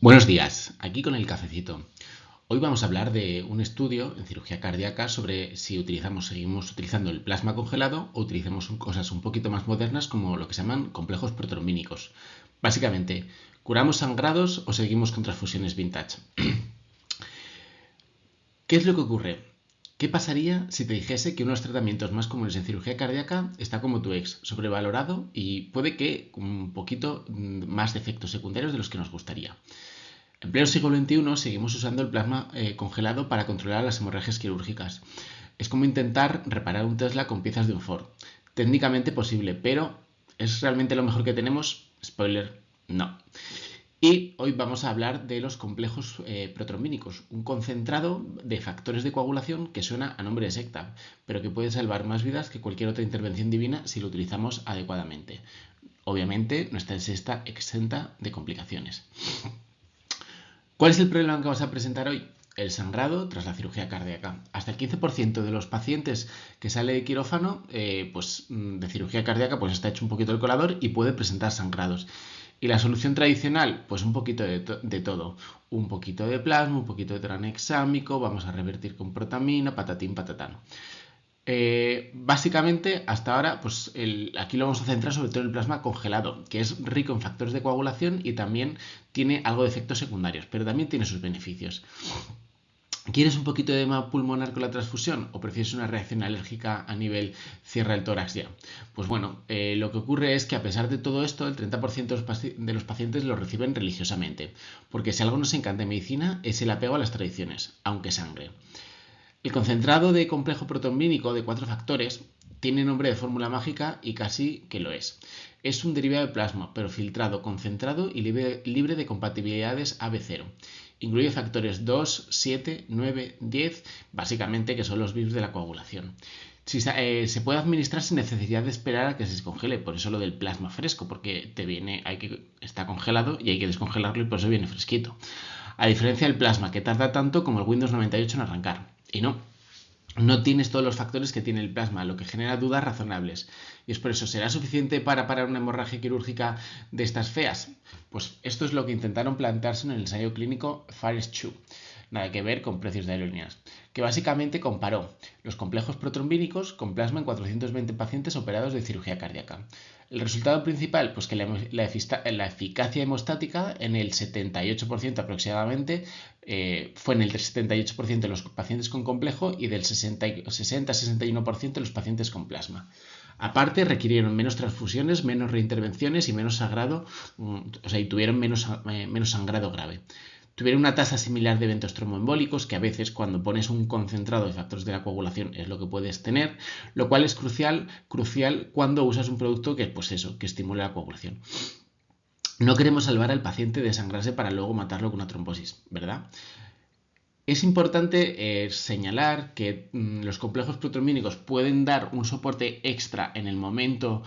Buenos días, aquí con el cafecito. Hoy vamos a hablar de un estudio en cirugía cardíaca sobre si seguimos utilizando el plasma congelado o utilizamos cosas un poquito más modernas como lo que se llaman complejos protrombínicos. Básicamente, ¿curamos sangrados o seguimos con transfusiones vintage? ¿Qué es lo que ocurre? ¿Qué pasaría si te dijese que uno de los tratamientos más comunes en cirugía cardíaca está como tu ex, sobrevalorado y puede que con un poquito más de efectos secundarios de los que nos gustaría? En pleno siglo XXI seguimos usando el plasma congelado para controlar las hemorragias quirúrgicas. Es como intentar reparar un Tesla con piezas de un Ford. Técnicamente posible, pero ¿es realmente lo mejor que tenemos? Spoiler, no. Y hoy vamos a hablar de los complejos protrombínicos, un concentrado de factores de coagulación que suena a nombre de secta, pero que puede salvar más vidas que cualquier otra intervención divina si lo utilizamos adecuadamente. Obviamente, nuestra está exenta de complicaciones. ¿Cuál es el problema que vamos a presentar hoy? El sangrado tras la cirugía cardíaca. Hasta el 15% de los pacientes que sale de quirófano, de cirugía cardíaca, pues está hecho un poquito el colador y puede presentar sangrados. Y la solución tradicional, pues un poquito de todo. Un poquito de plasma, un poquito de tranexámico, vamos a revertir con protamina, patatín, patatán. Básicamente, hasta ahora, aquí lo vamos a centrar sobre todo en el plasma congelado, que es rico en factores de coagulación y también tiene algo de efectos secundarios, pero también tiene sus beneficios. ¿Quieres un poquito de edema pulmonar con la transfusión o prefieres una reacción alérgica a nivel cierra del tórax ya? Pues bueno, lo que ocurre es que a pesar de todo esto, el 30% de los pacientes lo reciben religiosamente, porque si algo nos encanta en medicina es el apego a las tradiciones, aunque sangre. El concentrado de complejo protrombínico de 4 factores tiene nombre de fórmula mágica y casi que lo es. Es un derivado de plasma, pero filtrado, concentrado y libre de compatibilidades AB0. Incluye factores 2, 7, 9, 10, básicamente que son los VIPs de la coagulación. Se puede administrar sin necesidad de esperar a que se descongele, por eso lo del plasma fresco, porque está congelado y hay que descongelarlo y por eso viene fresquito. A diferencia del plasma, que tarda tanto como el Windows 98 en arrancar. Y no tienes todos los factores que tiene el plasma, lo que genera dudas razonables. Y es por eso, ¿será suficiente para parar una hemorragia quirúrgica de estas feas? Pues esto es lo que intentaron plantearse en el ensayo clínico FARES-2, nada que ver con precios de aerolíneas, que básicamente comparó los complejos protrombínicos con plasma en 420 pacientes operados de cirugía cardíaca. El resultado principal, pues que la eficacia hemostática en el 78% aproximadamente fue en el 78% de los pacientes con complejo y del 60-61% de los pacientes con plasma. Aparte, requirieron menos transfusiones, menos reintervenciones y menos sangrado, y tuvieron menos sangrado grave. Tuvieron una tasa similar de eventos tromboembólicos, que a veces cuando pones un concentrado de factores de la coagulación es lo que puedes tener, lo cual es crucial cuando usas un producto que estimule la coagulación. No queremos salvar al paciente de sangrarse para luego matarlo con una trombosis, ¿verdad? Es importante señalar que los complejos protrombínicos pueden dar un soporte extra en el momento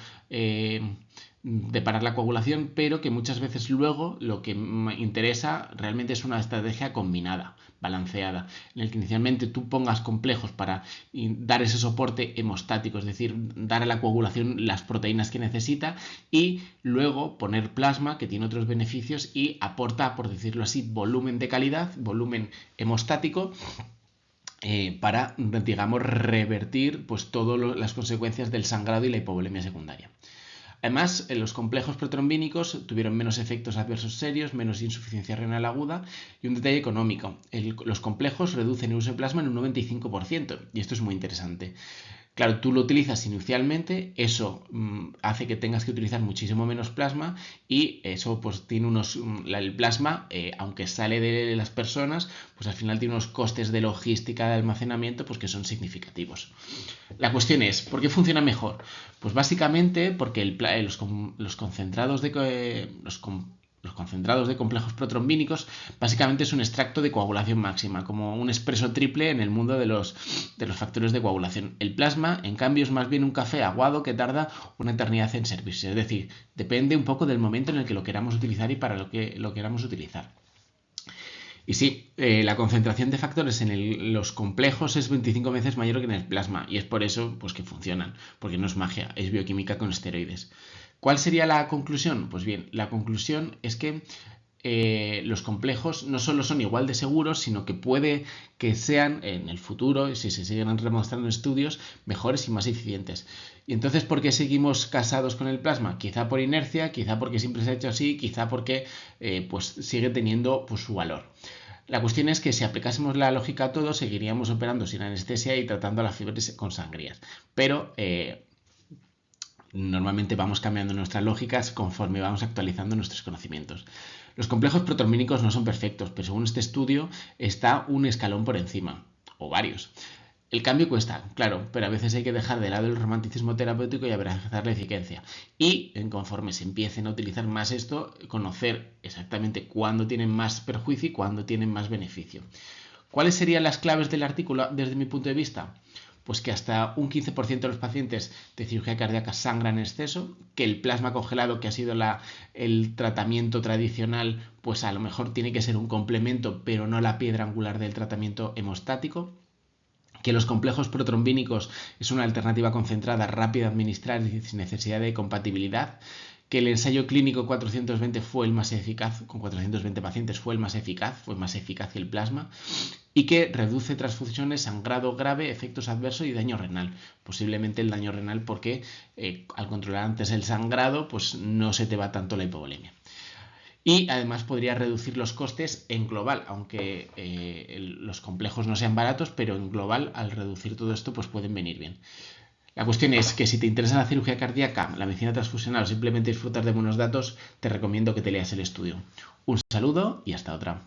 de parar la coagulación, pero que muchas veces luego lo que interesa realmente es una estrategia combinada, balanceada, en el que inicialmente tú pongas complejos para dar ese soporte hemostático, es decir, dar a la coagulación las proteínas que necesita y luego poner plasma que tiene otros beneficios y aporta, por decirlo así, volumen de calidad, volumen hemostático para, digamos, revertir pues todas las consecuencias del sangrado y la hipovolemia secundaria. Además, los complejos protrombínicos tuvieron menos efectos adversos serios, menos insuficiencia renal aguda y un detalle económico. Los complejos reducen el uso de plasma en un 95% y esto es muy interesante. Claro, tú lo utilizas inicialmente, eso hace que tengas que utilizar muchísimo menos plasma y eso pues tiene el plasma, aunque sale de las personas, pues al final tiene unos costes de logística de almacenamiento pues que son significativos. La cuestión es, ¿por qué funciona mejor? Pues básicamente porque los concentrados de complejos protrombínicos básicamente es un extracto de coagulación máxima, como un expreso triple en el mundo de los factores de coagulación. El plasma, en cambio, es más bien un café aguado que tarda una eternidad en servirse. Es decir, depende un poco del momento en el que lo queramos utilizar y para lo que lo queramos utilizar. Y sí, la concentración de factores en los complejos es 25 veces mayor que en el plasma y es por eso pues, que funcionan, porque no es magia, es bioquímica con esteroides. ¿Cuál sería la conclusión? Pues bien, la conclusión es que los complejos no solo son igual de seguros, sino que puede que sean en el futuro, si se siguen demostrando estudios, mejores y más eficientes. Y entonces, ¿por qué seguimos casados con el plasma? Quizá por inercia, quizá porque siempre se ha hecho así, quizá porque pues sigue teniendo pues, su valor. La cuestión es que si aplicásemos la lógica a todo, seguiríamos operando sin anestesia y tratando a las fiebres con sangrías. Pero normalmente vamos cambiando nuestras lógicas conforme vamos actualizando nuestros conocimientos. Los complejos protrombínicos no son perfectos, pero según este estudio está un escalón por encima, o varios. El cambio cuesta, claro, pero a veces hay que dejar de lado el romanticismo terapéutico y abrazar la eficiencia. Y conforme se empiecen a utilizar más esto, conocer exactamente cuándo tienen más perjuicio y cuándo tienen más beneficio. ¿Cuáles serían las claves del artículo desde mi punto de vista? Pues que hasta un 15% de los pacientes de cirugía cardíaca sangran en exceso, que el plasma congelado, que ha sido el tratamiento tradicional, pues a lo mejor tiene que ser un complemento, pero no la piedra angular del tratamiento hemostático, que los complejos protrombínicos es una alternativa concentrada, rápida de administrar y sin necesidad de compatibilidad, que el ensayo clínico 420 fue el más eficaz, con 420 pacientes fue más eficaz que el plasma, y que reduce transfusiones, sangrado grave, efectos adversos y daño renal. Posiblemente el daño renal porque al controlar antes el sangrado, pues no se te va tanto la hipovolemia. Y además podría reducir los costes en global, aunque los complejos no sean baratos, pero en global al reducir todo esto pues pueden venir bien. La cuestión es que si te interesa la cirugía cardíaca, la medicina transfusional o simplemente disfrutar de buenos datos, te recomiendo que te leas el estudio. Un saludo y hasta otra.